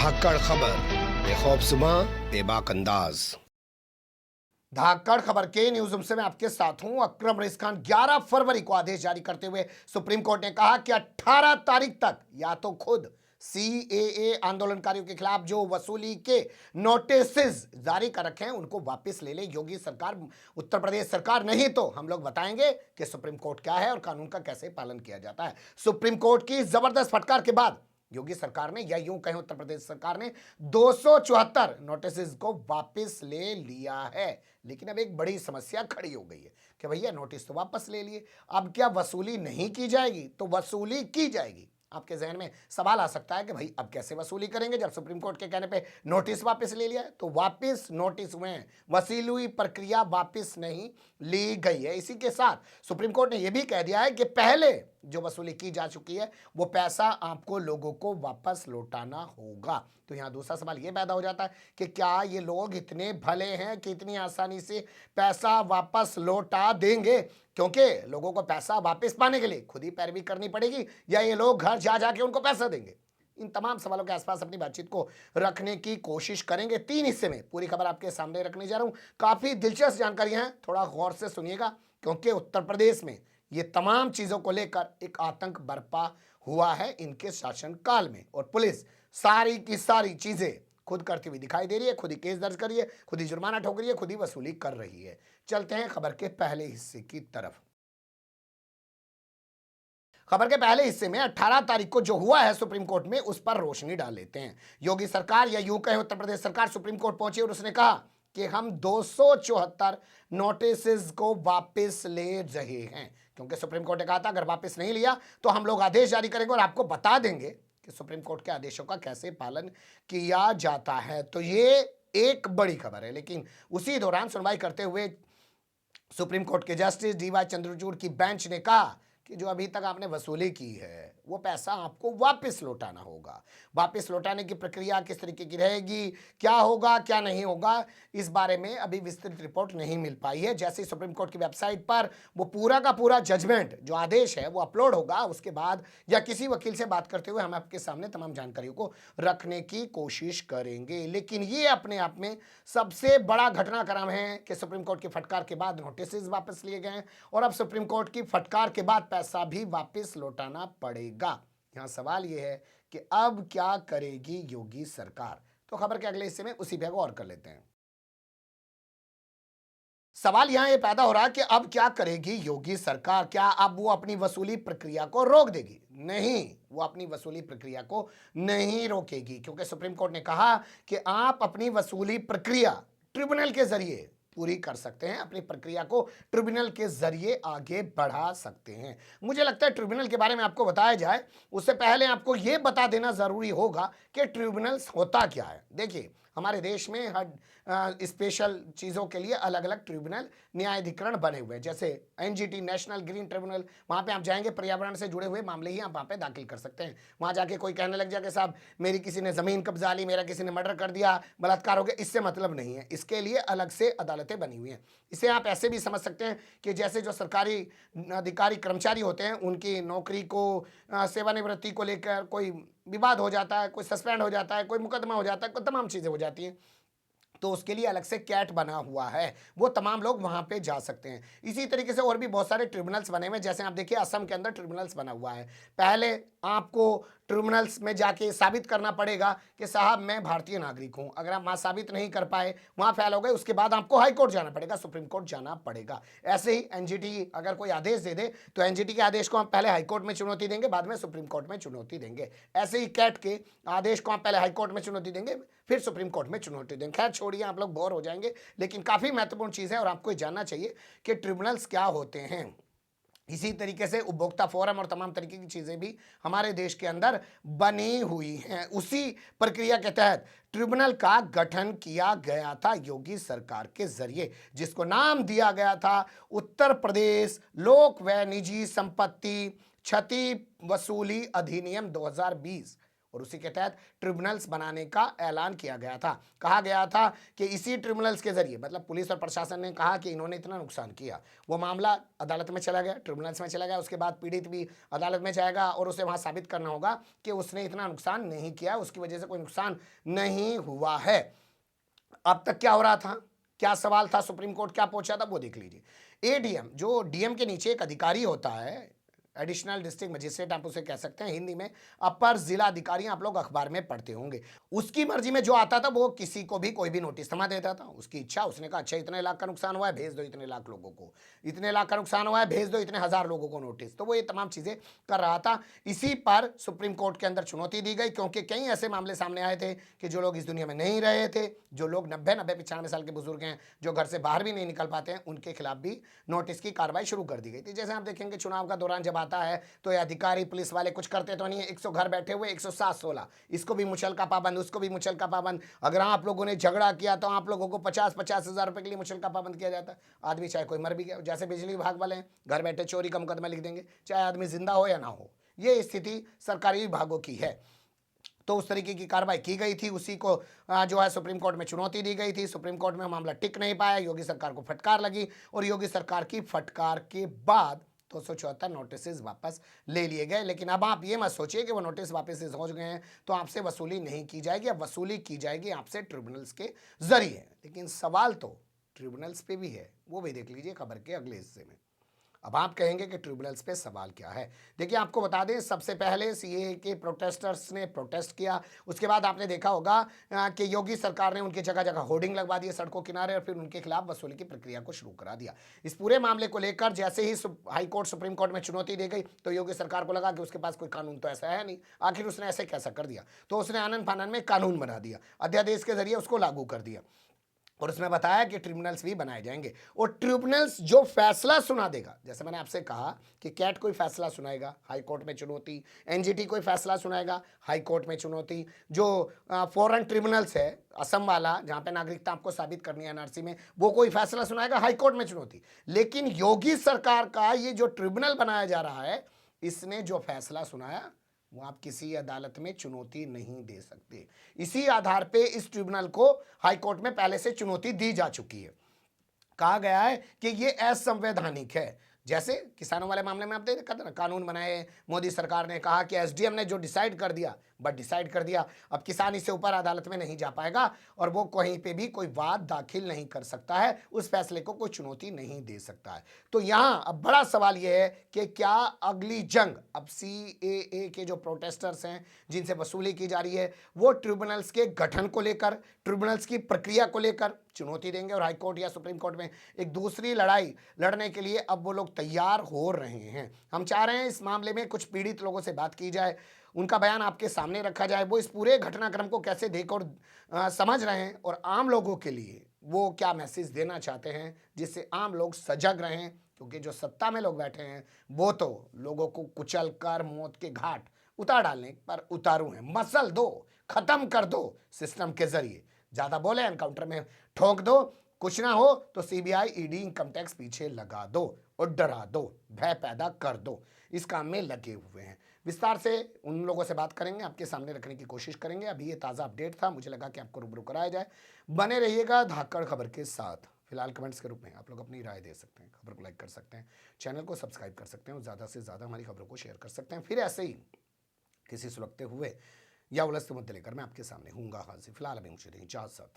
धाकड़ खबर, बेखौफसमा बेबाक अंदाज। धाकड़ खबर के न्यूज रूम से मैं आपके साथ हूं अकरम रईस खान। 11 फरवरी को आदेश जारी करते हुए सुप्रीम कोर्ट ने कहा कि 18 तारीख तक या तो खुद सीएए आंदोलनकारियों के खिलाफ जो वसूली के नोटिस जारी कर रखे हैं उनको वापस ले ले योगी सरकार, उत्तर प्रदेश सरकार। नहीं तो हम लोग बताएंगे कि सुप्रीम कोर्ट क्या है और कानून का कैसे पालन किया जाता है। सुप्रीम कोर्ट की जबरदस्त फटकार के बाद योगी सरकार ने, या यूं कहें उत्तर प्रदेश सरकार ने, 274 नोटिस को वापस ले लिया है। लेकिन अब एक बड़ी समस्या खड़ी हो गई है कि भैया नोटिस तो वापस ले लिए, अब क्या वसूली नहीं की जाएगी? तो वसूली की जाएगी। आपके जहन में सवाल आ सकता है कि भाई अब कैसे वसूली करेंगे जब सुप्रीम कोर्ट के कहने पे नोटिस वापस ले लिया है? तो वापस नोटिस हुए हैं, वसूली प्रक्रिया वापस नहीं ली गई है। इसी के साथ सुप्रीम कोर्ट ने यह भी कह दिया है कि पहले जो वसूली की जा चुकी है वो पैसा आपको लोगों को वापस लौटाना होगा। तो यहां दूसरा सवाल यह पैदा हो जाता है कि क्या ये लोग इतने भले हैं कि इतनी आसानी से पैसा वापस लौटा देंगे? क्योंकि लोगों को पैसा वापस पाने के लिए खुद ही पैरवी करनी पड़ेगी, या ये लोग घर जा जाके उनको पैसा देंगे? इन तमाम सवालों के आसपास अपनी बातचीत को रखने की कोशिश करेंगे। 3 हिस्से में पूरी खबर आपके सामने रखने जा रहा हूं। काफी दिलचस्प जानकारियां हैं, थोड़ा गौर से सुनिएगा, क्योंकि उत्तर प्रदेश में ये तमाम चीजों को लेकर एक आतंक बरपा हुआ है इनके शासनकाल में, और पुलिस सारी की सारी चीजें खुद करती हुई दिखाई दे रही है। खुद ही केस दर्ज करी है, खुद ही जुर्माना ठोक रही है, खुद ही वसूली कर रही है। चलते हैं खबर के पहले हिस्से की तरफ। खबर के पहले हिस्से में 18 तारीख को जो हुआ है सुप्रीम कोर्ट में, उस पर रोशनी डाल लेते हैं। योगी सरकार, या यूं कहें उत्तर प्रदेश सरकार, सुप्रीम कोर्ट पहुंची और उसने कहा कि हम 274 नोटिस को वापस ले रहे हैं। क्योंकि सुप्रीम कोर्ट ने कहा था अगर वापस नहीं लिया तो हम लोग आदेश जारी करेंगे और आपको बता देंगे कि सुप्रीम कोर्ट के आदेशों का कैसे पालन किया जाता है। तो ये एक बड़ी खबर है। लेकिन उसी दौरान सुनवाई करते हुए सुप्रीम कोर्ट के जस्टिस डीवाई चंद्रचूड़ की बेंच ने कहा कि जो अभी तक आपने वसूली की है वो पैसा आपको वापस लौटाना होगा। वापस लौटाने की प्रक्रिया किस तरीके की रहेगी, क्या होगा क्या नहीं होगा, इस बारे में अभी विस्तृत रिपोर्ट नहीं मिल पाई है। जैसे ही सुप्रीम कोर्ट की वेबसाइट पर वो पूरा का पूरा जजमेंट, जो आदेश है, वो अपलोड होगा, उसके बाद या किसी वकील से बात करते हुए हम आपके सामने तमाम जानकारियों को रखने की कोशिश करेंगे। लेकिन ये अपने आप में सबसे बड़ा घटनाक्रम है कि सुप्रीम कोर्ट की फटकार के बाद नोटिस वापस लिए गए हैं और अब सुप्रीम कोर्ट की फटकार के बाद पैसा भी वापस लौटाना पड़ेगा। यहां सवाल यह है कि अब क्या करेगी योगी सरकार? तो खबर के अगले हिस्से में उसी पे गौर कर लेते हैं। सवाल यहां यह पैदा हो रहा है कि अब क्या करेगी योगी सरकार? क्या अब वो अपनी वसूली प्रक्रिया को रोक देगी? नहीं, वो अपनी वसूली प्रक्रिया को नहीं रोकेगी, क्योंकि सुप्रीम कोर्ट ने कहा कि आप अपनी वसूली प्रक्रिया ट्रिब्यूनल के जरिए पूरी कर सकते हैं, अपनी प्रक्रिया को ट्रिब्यूनल के जरिए आगे बढ़ा सकते हैं। मुझे लगता है ट्रिब्यूनल के बारे में आपको बताया जाए उससे पहले आपको यह बता देना जरूरी होगा कि ट्रिब्यूनल्स होता क्या है। देखिए, हमारे देश में हर स्पेशल चीज़ों के लिए अलग अलग ट्रिब्यूनल, न्यायाधिकरण बने हुए हैं। जैसे एनजीटी, नेशनल ग्रीन ट्रिब्यूनल, वहाँ पे आप जाएंगे, पर्यावरण से जुड़े हुए मामले ही आप वहाँ पे दाखिल कर सकते हैं। वहाँ जाके कोई कहने लग जाए कि साहब मेरी किसी ने ज़मीन कब्जा ली, मेरा किसी ने मर्डर कर दिया, बलात्कार हो गया, इससे मतलब नहीं है। इसके लिए अलग से अदालतें बनी हुई हैं। इसे आप ऐसे भी समझ सकते हैं कि जैसे जो सरकारी अधिकारी कर्मचारी होते हैं उनकी नौकरी को, सेवानिवृत्ति को लेकर कोई विवाद हो जाता है, कोई सस्पेंड हो जाता है, कोई मुकदमा हो जाता है, कोई तमाम चीज़ें हो जाती हैं, तो उसके लिए अलग से कैट बना हुआ है, वो तमाम लोग वहां पे जा सकते हैं। इसी तरीके से और भी बहुत सारे ट्रिब्यूनल्स बने हुए हैं। जैसे आप देखिए असम के अंदर ट्रिब्यूनल्स बना हुआ है। पहले आपको ट्रिब्यूनल्स में जाके साबित करना पड़ेगा कि साहब मैं भारतीय नागरिक हूं। अगर आप वहां साबित नहीं कर पाए, वहां फेल हो गए, उसके बाद आपको हाई कोर्ट जाना पड़ेगा, सुप्रीम कोर्ट जाना पड़ेगा। ऐसे ही एनजीटी अगर कोई आदेश दे दे तो एनजीटी के आदेश को हम पहले हाई कोर्ट में चुनौती देंगे, बाद में सुप्रीम कोर्ट में चुनौती देंगे। ऐसे ही कैट के आदेश को हम पहले हाई कोर्ट में चुनौती देंगे, फिर सुप्रीम कोर्ट में चुनौती देंगे। खैर छोड़िए, आप लोग बोर हो जाएंगे, लेकिन काफी महत्वपूर्ण चीज है और आपको ये जानना चाहिए कि ट्रिब्यूनल्स क्या होते हैं। इसी तरीके से उपभोक्ता फोरम और तमाम तरीके की चीजें भी हमारे देश के अंदर बनी हुई हैं। उसी प्रक्रिया के तहत ट्रिब्यूनल का गठन किया गया था योगी सरकार के जरिए, जिसको नाम दिया गया था उत्तर प्रदेश लोक व निजी संपत्ति क्षति वसूली अधिनियम 2020। और उसी के तहत ट्रिब्यूनल्स बनाने का ऐलान किया गया था। कहा गया था कि इसी ट्रिब्यूनल्स के जरिए, मतलब पुलिस और प्रशासन ने कहा कि इन्होंने इतना नुकसान किया, वो मामला अदालत में चला गया, ट्रिब्यूनल्स में चला गया, उसके बाद पीड़ित भी अदालत में जाएगा और उसे वहां साबित करना होगा कि उसने इतना नुकसान नहीं किया, उसकी वजह से कोई नुकसान नहीं हुआ है। अब तक क्या हो रहा था, क्या सवाल था, सुप्रीम कोर्ट क्या पहुंचा था, वो देख लीजिए। एडीएम, जो डीएम के नीचे एक अधिकारी होता है, एडिशनल डिस्ट्रिक्ट मजिस्ट्रेट आप उसे कह सकते हैं, हिंदी में अपर जिला अधिकारी, आप लोग अखबार में पढ़ते होंगे। उसकी मर्जी में जो आता था वो किसी को भी कोई भी नोटिस थमा देता था, उसकी इच्छा, उसने कहा अच्छा इतने लाख का नुकसान हुआ है, भेज दो इतने लाख लोगों को, इतने लाख का नुकसान हुआ है, भेज दो इतने हजार लोगों को नोटिस। तो वो ये तमाम चीजें कर रहा था। इसी पर सुप्रीम कोर्ट के अंदर चुनौती दी गई, क्योंकि कई ऐसे मामले सामने आए थे कि जो लोग इस दुनिया में नहीं रहे थे, जो लोग 90-95 साल के बुजुर्ग हैं, जो घर से बाहर भी नहीं निकल पाते हैं, उनके खिलाफ भी नोटिस की कार्रवाई शुरू कर दी गई थी। जैसे आप देखेंगे चुनाव का दौरान जब आता है तो ये अधिकारी पुलिस वाले कुछ करते तो नहीं है, 100 घर बैठे हुए 107-16, इसको भी मुचलका पाबंद, उसको भी मुचलका पाबंद। अगर आप लोगों ने झगड़ा किया तो आप लोगों को 50-50 हज़ार रुपए के लिए मुचलका पाबंद किया जाता है। आदमी चाहे कोई मर भी गया, जैसे बिजली विभाग वाले हैं, घर बैठे चोरी का मुकदमा लिख देंगे, चाहे आदमी जिंदा हो या ना हो। ये स्थिति सरकारी विभागों की है। तो उस तरीके की कार्रवाई की गई थी, उसी को जो है सुप्रीम कोर्ट में चुनौती दी गई थी। सुप्रीम कोर्ट में मामला टिक नहीं पाया, योगी सरकार को फटकार लगी और योगी सरकार की फटकार के बाद 274 नोटिस वापस ले लिए गए। लेकिन अब आप ये मत सोचिए कि वो नोटिस वापस हो गए हैं तो आपसे वसूली नहीं की जाएगी, अब वसूली की जाएगी आपसे ट्रिब्यूनल्स के जरिए। लेकिन सवाल तो ट्रिब्यूनल्स पे भी है, वो भी देख लीजिए खबर के अगले हिस्से में। अब आप कहेंगे कि ट्रिब्यूनल्स पे सवाल क्या है। देखिए आपको बता दें, सबसे पहले सीएए के प्रोटेस्टर्स ने प्रोटेस्ट किया, उसके बाद आपने देखा होगा कि योगी सरकार ने उनकी जगह जगह होर्डिंग लगवा दिए सड़कों किनारे और फिर उनके खिलाफ वसूली की प्रक्रिया को शुरू करा दिया। इस पूरे मामले को लेकर जैसे ही हाई कोर्ट सुप्रीम कोर्ट में चुनौती दी गई तो योगी सरकार को लगा कि उसके पास कोई कानून तो ऐसा है नहीं, आखिर उसने ऐसे कैसा कर दिया। तो उसने आनन फानन में कानून बना दिया, अध्यादेश के जरिए उसको लागू कर दिया और उसमें बताया कि ट्रिब्यूनल्स भी बनाए जाएंगे और ट्रिब्यूनल्स जो फैसला सुना देगा, जैसे मैंने आपसे कहा कि कैट कोई फैसला सुनाएगा, हाई कोर्ट में चुनौती, एनजीटी कोई फैसला सुनाएगा, हाई कोर्ट में चुनौती, जो फॉरेन ट्रिब्यूनल्स है असम वाला जहां पे नागरिकता आपको साबित करनी है एनआरसी में, वो कोई फैसला सुनाएगा, हाई कोर्ट में चुनौती। लेकिन योगी सरकार का ये जो ट्रिब्यूनल बनाया जा रहा है, इसने जो फैसला सुनाया वो आप किसी अदालत में चुनौती नहीं दे सकते। इसी आधार पे इस ट्रिब्यूनल को हाई कोर्ट में पहले से चुनौती दी जा चुकी है। कहा गया है कि ये असंवैधानिक है। जैसे किसानों वाले मामले में आप देखा था ना, कानून बनाए, मोदी सरकार ने कहा कि एसडीएम ने जो डिसाइड कर दिया, बट डिसाइड कर दिया, अब किसान इससे ऊपर अदालत में नहीं जा पाएगा और वो कहीं पे भी कोई वाद दाखिल नहीं कर सकता है, उस फैसले को कोई चुनौती नहीं दे सकता है। तो यहां अब बड़ा सवाल यह है कि क्या अगली जंग अब सीएए के जो प्रोटेस्टर्स हैं जिनसे वसूली की जा रही है, वो ट्रिब्यूनल्स के गठन को लेकर, ट्रिब्यूनल्स की प्रक्रिया को लेकर चुनौती देंगे और हाईकोर्ट या सुप्रीम कोर्ट में एक दूसरी लड़ाई लड़ने के लिए अब वो लोग तैयार हो रहे हैं। हम चाह रहे हैं इस मामले में कुछ पीड़ित लोगों से बात की जाए, उनका बयान आपके सामने रखा जाए, वो इस पूरे घटनाक्रम को कैसे देख और समझ रहे हैं और आम लोगों के लिए वो क्या मैसेज देना चाहते हैं जिससे आम लोग सजग रहें। क्योंकि जो सत्ता में लोग बैठे हैं वो तो लोगों को कुचल कर मौत के घाट उतार डालने पर उतारू हैं। मसल दो, खत्म कर दो सिस्टम के जरिए। ज्यादा बोले एनकाउंटर में ठोक दो, कुछ ना हो तो सीबीआई ईडी इनकम टैक्स पीछे लगा दो और डरा दो, भय पैदा कर दो। इस काम में लगे हुए हैं। विस्तार से उन लोगों से बात करेंगे, आपके सामने रखने की कोशिश करेंगे। अभी ये ताज़ा अपडेट था, मुझे लगा कि आपको रूबरू कराया जाए। बने रहिएगा धाकड़ खबर के साथ। फिलहाल कमेंट्स के रूप में आप लोग अपनी राय दे सकते हैं, खबर को लाइक कर सकते हैं, चैनल को सब्सक्राइब कर सकते हैं और ज़्यादा से ज़्यादा हमारी खबरों को शेयर कर सकते हैं। फिर ऐसे ही किसी सुलगते हुए या उलझते मुद्दे लेकर मैं आपके सामने हूँगा हाजिर। फिलहाल अभी मुझे इजाज़त।